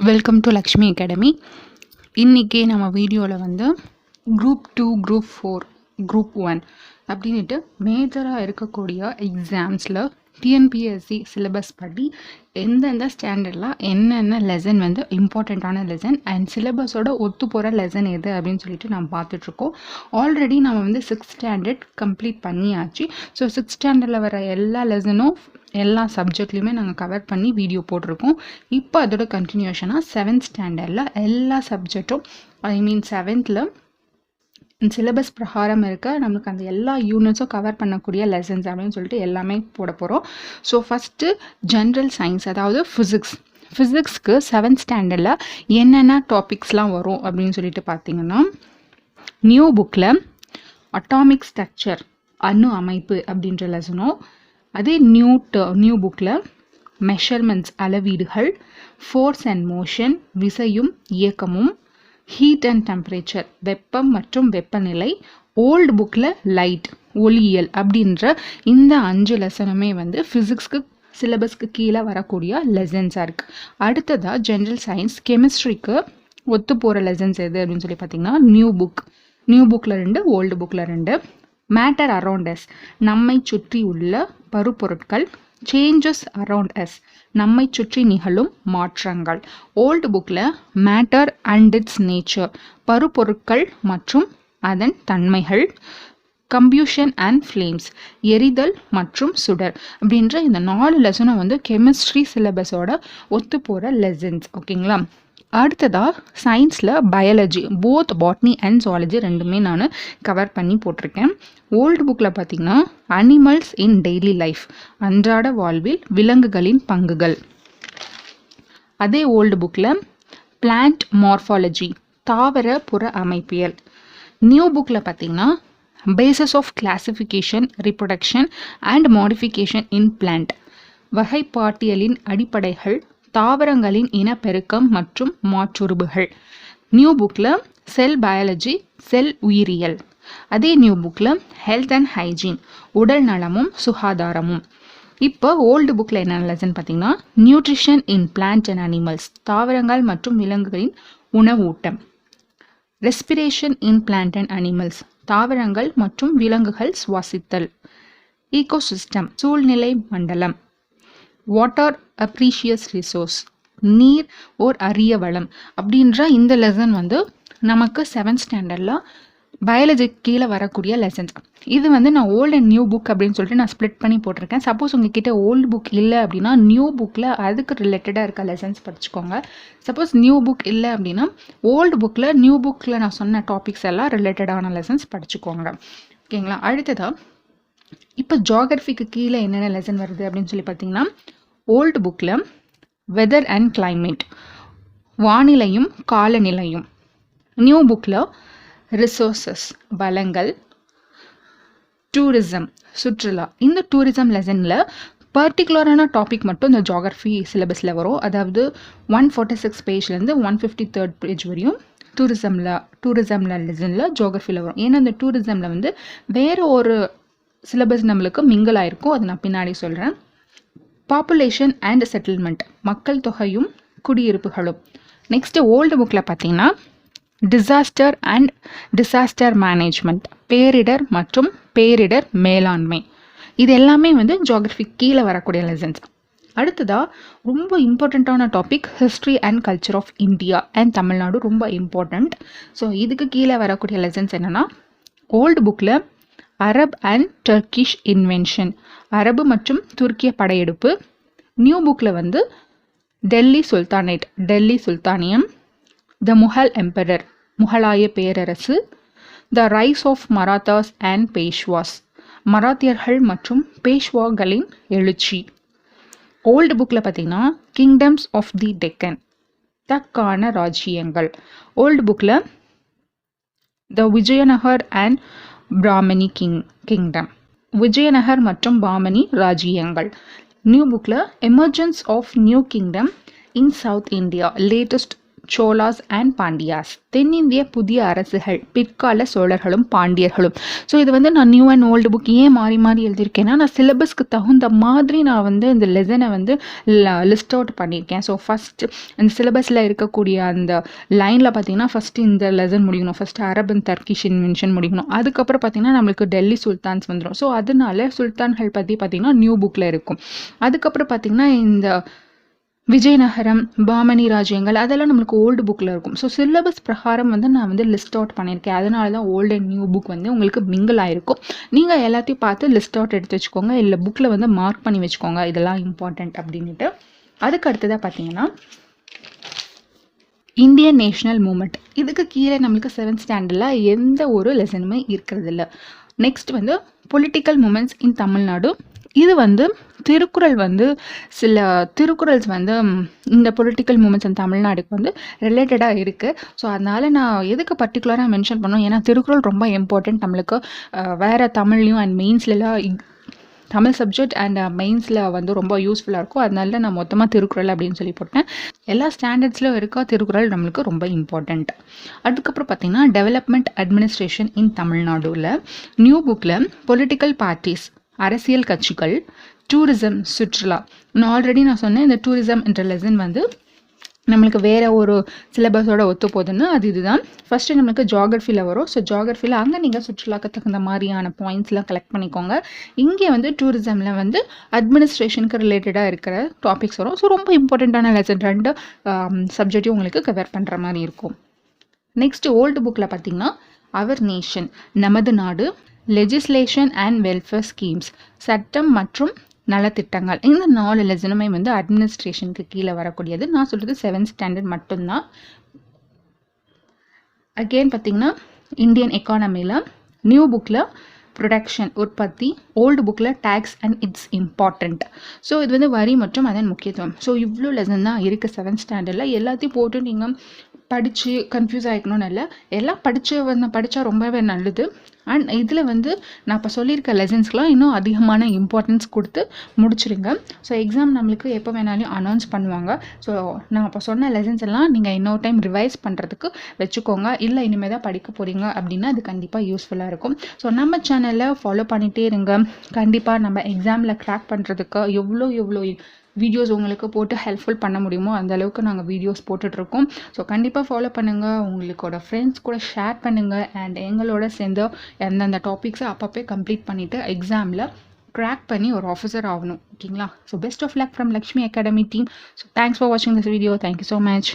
Welcome to Lakshmi academy. இன்றைக்கி நம்ம வீடியோவில் வந்து குரூப் 2, குரூப் 4, குரூப் 1 அப்படின்ட்டு மேஜராக இருக்கக்கூடிய எக்ஸாம்ஸில் டிஎன்பிஎஸ்சி சிலபஸ் படி எந்தெந்த ஸ்டாண்டர்டில் என்னென்ன லெசன் வந்து இம்பார்ட்டண்ட்டான லெசன் அண்ட் சிலபஸோட ஒத்து போகிற லெசன் எது அப்படின்னு சொல்லிட்டு நம்ம பார்த்துட்ருக்கோம். ஆல்ரெடி நம்ம வந்து 6th ஸ்டாண்டர்ட் கம்ப்ளீட் பண்ணியாச்சு. ஸோ 6th ஸ்டாண்டர்டில் வர எல்லா லெசனும் எல்லா சப்ஜெக்ட்லையுமே நாங்கள் கவர் பண்ணி வீடியோ போட்டிருக்கோம். இப்போ அதோட கண்டினியூஷனாக 7th ஸ்டாண்டர்டில் எல்லா சப்ஜெக்டும் செவன்த்தில் சிலபஸ் பிரகாரம் இருக்க நம்மளுக்கு அந்த எல்லா யூனிட்ஸும் கவர் பண்ணக்கூடிய லெசன்ஸ் அப்படின்னு சொல்லிட்டு எல்லாமே போட போகிறோம். ஸோ ஃபஸ்ட்டு ஜென்ரல் சயின்ஸ், அதாவது ஃபிசிக்ஸ்க்கு 7th ஸ்டாண்டர்டில் என்னென்ன டாபிக்ஸ்லாம் வரும் அப்படின்னு சொல்லிட்டு பார்த்தீங்கன்னா, நியூ புக்கில் அட்டாமிக் ஸ்ட்ரக்சர், அணு அமைப்பு அப்படின்ற லெசனும், அதே நியூ புக்கில் மெஷர்மெண்ட்ஸ், அளவீடுகள், ஃபோர்ஸ் அண்ட் மோஷன், விசையும் இயக்கமும், ஹீட் அண்ட் டெம்பரேச்சர், வெப்பம் மற்றும் வெப்பநிலை, ஓல்டு புக்கில் லைட், ஒளியியல் அப்படின்ற இந்த 5 லெசனுமே வந்து ஃபிசிக்ஸ்க்கு சிலபஸ்க்கு கீழே வரக்கூடிய லெசன்ஸாக இருக்குது. அடுத்ததாக ஜென்ரல் சயின்ஸ், கெமிஸ்ட்ரிக்கு ஒத்து போகிற லெசன்ஸ் எது அப்படின்னு சொல்லி பார்த்தீங்கன்னா, நியூ புக்கில் 2, ஓல்டு புக்கில் 2, மேட்டர் அரவுண்ட் அஸ், நம்மை சுற்றி உள்ள பருப்பொருட்கள், சேஞ்சஸ் அரவுண்ட் அஸ், நம்மை சுற்றி நிகழும் மாற்றங்கள். ஓல்டு புக்கில் மேட்டர் அண்ட் இட்ஸ் நேச்சர், பருப்பொருட்கள் மற்றும் அதன் தன்மைகள், கம்ப்யூஷன் அண்ட் ஃப்ளேம்ஸ், எரிதல் மற்றும் சுடர் அப்படின்ற இந்த 4 லெசனும் வந்து கெமிஸ்ட்ரி சிலபஸோட ஒத்து போகிற லெசன்ஸ். ஓகேங்களா? அடுத்ததாக சயின்ஸில் biology, both botany and zoology ரெண்டுமே நான் கவர் பண்ணி போட்டிருக்கேன். ஓல்டு புக்கில் பார்த்திங்கன்னா அனிமல்ஸ் இன் டெய்லி லைஃப், அன்றாட வாழ்வில் விலங்குகளின் பங்குகள். அதே ஓல்டு புக்கில் பிளான்ட் மார்ஃபாலஜி, தாவர புற அமைப்பியல். நியூ புக்கில் பார்த்திங்கன்னா bases of classification, reproduction and modification in plant, வகைப்பாட்டியலின் அடிப்படைகள், தாவரங்களின் இனப்பெருக்கம் மற்றும் மாற்றுருபுகள். நியூ புக்கில் செல் பயாலஜி, செல் உயிரியல். அதே நியூ புக்கில் ஹெல்த் அண்ட் ஹைஜீன், உடல் நலமும் சுகாதாரமும். இப்போ ஓல்டு புக்கில் என்ன லெசன் பார்த்தீங்கன்னா, nutrition in plant and animals, தாவரங்கள் மற்றும் விலங்குகளின் உணவூட்டம். Respiration in plant and animals, தாவரங்கள் மற்றும் விலங்குகள் சுவாசித்தல். ஈகோசிஸ்டம், சூழ்நிலை மண்டலம். வாட்டர் அ ப்ரீஷியஸ் ரிசோர்ஸ், நீர் ஓர் அரிய வளம் அப்படின்ற இந்த லெசன் வந்து நமக்கு 7th ஸ்டாண்டர்டில் பயாலஜி கீழே வரக்கூடிய லெசன்ஸ். இது வந்து நான் ஓல்டு அண்ட் நியூ புக் அப்படின்னு சொல்லிட்டு நான் ஸ்ப்ளிட் பண்ணி போட்டிருக்கேன். சப்போஸ் உங்ககிட்ட ஓல்டு புக் இல்லை அப்படின்னா நியூ புக்கில் அதுக்கு ரிலேட்டடாக இருக்க லெசன்ஸ் படிச்சுக்கோங்க. சப்போஸ் நியூ புக் இல்லை அப்படின்னா ஓல்டு புக்கில், நியூ புக்கில் நான் சொன்ன டாபிக்ஸ் எல்லாம் ரிலேட்டடான லெசன்ஸ் படிச்சுக்கோங்க. ஓகேங்களா? அடுத்ததாக இப்போ ஜியாகிரபிக்கு கீழே என்னென்ன லெசன் வருது அப்படின்னு சொல்லி பார்த்தீங்கன்னா, ஓல்டு புக்கில் வெதர் அண்ட் கிளைமேட், வானிலையும் காலநிலையும். நியூ புக்கில் ரிசோர்சஸ், வளங்கள், டூரிசம், சுற்றுலா. இந்த டூரிசம் லெசனில் பர்டிகுலரான டாபிக் மட்டும் இந்த ஜியாகிரபி சிலபஸில் வரும். அதாவது 146 பேஜ்லேருந்து 153 பேஜ் வரையும் டூரிசமில் லெசனில் ஜியாகிரபியில் வரும். ஏன்னா இந்த டூரிசமில் வந்து வேறு ஒரு சிலபஸ் நம்மளுக்கு மிங்கிள் ஆயிருக்கும், அது நான் பின்னாடி சொல்கிறேன். பாப்புலேஷன் அண்ட் செட்டில்மெண்ட், மக்கள் தொகையும் குடியிருப்புகளும். நெக்ஸ்ட்டு ஓல்டு புக்கில் பார்த்தீங்கன்னா டிசாஸ்டர் அண்ட் டிசாஸ்டர் மேனேஜ்மெண்ட், பேரிடர் மற்றும் பேரிடர் மேலாண்மை. இது எல்லாமே வந்து ஜியாகிரபி கீழே வரக்கூடிய லெசன்ஸ். அடுத்ததாக ரொம்ப இம்பார்ட்டண்ட்டான topic history and culture of India and Tamil Nadu, ரொம்ப இம்பார்ட்டண்ட். ஸோ இதுக்கு கீழே வரக்கூடிய லெசன்ஸ் என்னென்னா, ஓல்டு புக்கில் அரப் அண்ட் டர்க்கிஷ் இன்வென்ஷன், அரபு மற்றும் துருக்கிய படையெடுப்பு. நியூ புக்கில் வந்து டெல்லி சுல்தானேட், டெல்லி சுல்தானியம், த முகல் எம்பரர், முகலாய பேரரசு, the rise of Marathas and Peshwas, மராத்தியர்கள் மற்றும் பேஷ்வாக்களின் எழுச்சி. ஓல்டு புக்கில் பார்த்தீங்கன்னா கிங்டம்ஸ் ஆஃப் தி டெக்கன், தக்கான ராஜ்யங்கள். ஓல்டு புக்கில் the Vijayanagar and Brahmani kingdom, Vijayanagar மற்றும் பாமணி ராஜ்யங்கள். நியூ புக்கில் emergence of new kingdom in south India, latest Cholas and Pandyas. தென்னிந்திய புதிய அரசுகள், பிற்கால சோழர்களும் பாண்டியர்களும். ஸோ இது வந்து நான் நியூ அண்ட் ஓல்டு புக் ஏன் மாறி மாறி எழுதியிருக்கேன்னா, நான் சிலபஸ்க்கு தகுந்த மாதிரி நான் வந்து இந்த லெசனை வந்து லிஸ்ட் அவுட் பண்ணியிருக்கேன். ஸோ ஃபஸ்ட்டு அந்த சிலபஸில் இருக்கக்கூடிய அந்த லைனில் பார்த்தீங்கன்னா ஃபஸ்ட்டு இந்த லெசன் முடிக்கணும், first Arab and Turkish invention முடிக்கணும். அதுக்கப்புறம் பார்த்தீங்கன்னா நம்மளுக்கு டெல்லி சுல்தான்ஸ் வந்துடும். ஸோ அதனால சுல்தான்கள் பற்றி பார்த்தீங்கன்னா நியூ புக்கில் இருக்கும். அதுக்கப்புறம் பார்த்தீங்கன்னா இந்த விஜயநகரம், பாமணி ராஜ்யங்கள் அதெல்லாம் நம்மளுக்கு ஓல்டு புக்கில் இருக்கும். ஸோ சிலபஸ் பிரகாரம் வந்து நான் வந்து லிஸ்ட் அவுட் பண்ணியிருக்கேன். அதனால தான் ஓல்டு அண்ட் நியூ புக் வந்து உங்களுக்கு மிங்கிள் ஆகிருக்கும். நீங்கள் எல்லாத்தையும் பார்த்து லிஸ்ட் அவுட் எடுத்து வச்சுக்கோங்க, இல்லை புக்கில் வந்து மார்க் பண்ணி வச்சுக்கோங்க இதெல்லாம் இம்பார்ட்டண்ட் அப்படின்ட்டு. அதுக்கு அடுத்ததாக பார்த்தீங்கன்னா இந்தியன் நேஷனல் மூமெண்ட். இதுக்கு கீழே நம்மளுக்கு 7th ஸ்டாண்டர்டில் எந்த ஒரு லெசனுமே இருக்கிறது இல்லை. நெக்ஸ்ட் வந்து பொலிட்டிக்கல் மூமெண்ட்ஸ் இன் தமிழ்நாடு. இது வந்து திருக்குறள் வந்து சில திருக்குறள்ஸ் வந்து இந்த பொலிட்டிக்கல் மூமெண்ட்ஸ் இன் தமிழ்நாடுக்கு வந்து ரிலேட்டடாக இருக்குது. ஸோ அதனால் நான் எதுக்கு பர்டிகுலராக மென்ஷன் பண்ணோம், ஏன்னா திருக்குறள் ரொம்ப இம்பார்ட்டண்ட் நம்மளுக்கு. வேறு தமிழ்லையும் அண்ட் மெயின்ஸ்லாம் தமிழ் சப்ஜெக்ட் அண்ட் மெயின்ஸில் வந்து ரொம்ப யூஸ்ஃபுல்லாக இருக்கும். அதனால நான் மொத்தமாக திருக்குறள் அப்படின்னு சொல்லி போட்டேன். எல்லா ஸ்டாண்டர்ட்ஸ்லையும் இருக்க திருக்குறள் நம்மளுக்கு ரொம்ப இம்பார்ட்டண்ட். அதுக்கப்புறம் பார்த்திங்கன்னா டெவலப்மெண்ட் அட்மினிஸ்ட்ரேஷன் இன் தமிழ்நாடுல நியூ புக்கில் பொலிட்டிக்கல் பார்ட்டிஸ், அரசியல் கட்சிகள், டூரிசம், சுற்றுலா. ஆல்ரெடி நான் சொன்னேன் இந்த டூரிசம் என்ற லெசன் வந்து நம்மளுக்கு வேறு ஒரு சிலபஸோட ஒத்து போகுதுன்னு. அது இதுதான். ஃபஸ்ட்டு நம்மளுக்கு ஜியாகிரஃபியில் வரும். ஸோ ஜியாகிரஃபியில் அங்கே நீங்கள் சுற்றுலாக்கு தகுந்த மாதிரியான பாயிண்ட்ஸ்லாம் கலெக்ட் பண்ணிக்கோங்க. இங்கே வந்து டூரிசமில் வந்து அட்மினிஸ்ட்ரேஷனுக்கு ரிலேட்டடாக இருக்கிற டாபிக்ஸ் வரும். ஸோ ரொம்ப இம்பார்ட்டண்ட்டான லெசன், 2 சப்ஜெக்டையும் உங்களுக்கு கவர் பண்ணுற மாதிரி இருக்கும். நெக்ஸ்ட்டு ஓல்டு புக்கில் பார்த்திங்கன்னா அவர் நேஷன், நமது நாடு, லெஜிஸ்லேஷன் அண்ட் வெல்ஃபேர் ஸ்கீம்ஸ், சட்டம் மற்றும் நலத்திட்டங்கள். இந்த 4 லெசனுமே வந்து அட்மினிஸ்ட்ரேஷனுக்கு கீழே வரக்கூடியது. நான் சொல்கிறது 7th ஸ்டாண்டர்ட் மட்டும்தான். அகெயின் பார்த்திங்கன்னா இந்தியன் எக்கானமியில் நியூ புக்கில் ப்ரொடக்ஷன், உற்பத்தி, ஓல்டு புக்கில் tax and it's important. So இது வந்து வரி மற்றும் அதன் முக்கியத்துவம். ஸோ இவ்வளோ லெசன் தான் இருக்குது 7th ஸ்டாண்டர்டில். எல்லாத்தையும் போட்டு நீங்கள் படித்து கன்ஃபியூஸ் ஆகிக்கணும்னு இல்லை, எல்லாம் படித்தா ரொம்பவே நல்லது. அண்ட் இதில் வந்து நான் இப்போ சொல்லியிருக்க லெசன்ஸ்க்கெலாம் இன்னும் அதிகமான இம்பார்ட்டன்ஸ் கொடுத்து முடிச்சிருங்க. ஸோ எக்ஸாம் நம்மளுக்கு எப்போ வேணாலும் அனௌன்ஸ் பண்ணுவாங்க. ஸோ நான் இப்போ சொன்ன லெசன்ஸ் எல்லாம் நீங்கள் இன்னொரு டைம் ரிவைஸ் பண்ணுறதுக்கு வச்சுக்கோங்க. இல்லை இனிமேல் தான் படிக்க போகிறீங்க அப்படின்னா அது கண்டிப்பாக யூஸ்ஃபுல்லாக இருக்கும். ஸோ நம்ம சேனலில் ஃபாலோ பண்ணிகிட்டே இருங்க. கண்டிப்பாக நம்ம எக்ஸாமில் க்ராக் பண்ணுறதுக்கு எவ்வளோ வீடியோஸ் உங்களுக்கு போட்டு ஹெல்ப்ஃபுல் பண்ண முடியுமோ அந்த அளவுக்கு நாங்கள் வீடியோஸ் போட்டுட்ருக்கோம். ஸோ கண்டிப்பாக ஃபாலோ பண்ணுங்கள், உங்களுக்கோட ஃப்ரெண்ட்ஸ் கூட ஷேர் பண்ணுங்கள். அண்ட் எங்களோட சேர்ந்து எந்தெந்த டாபிக்ஸை அப்பப்போ கம்ப்ளீட் பண்ணிவிட்டு எக்ஸாமில் க்ராக் பண்ணி ஒரு ஆஃபீஸர் ஆகணும். ஓகேங்களா? So best of luck from Lakshmi Academy team. So thanks for வாட்சிங் this video. Thank you so much.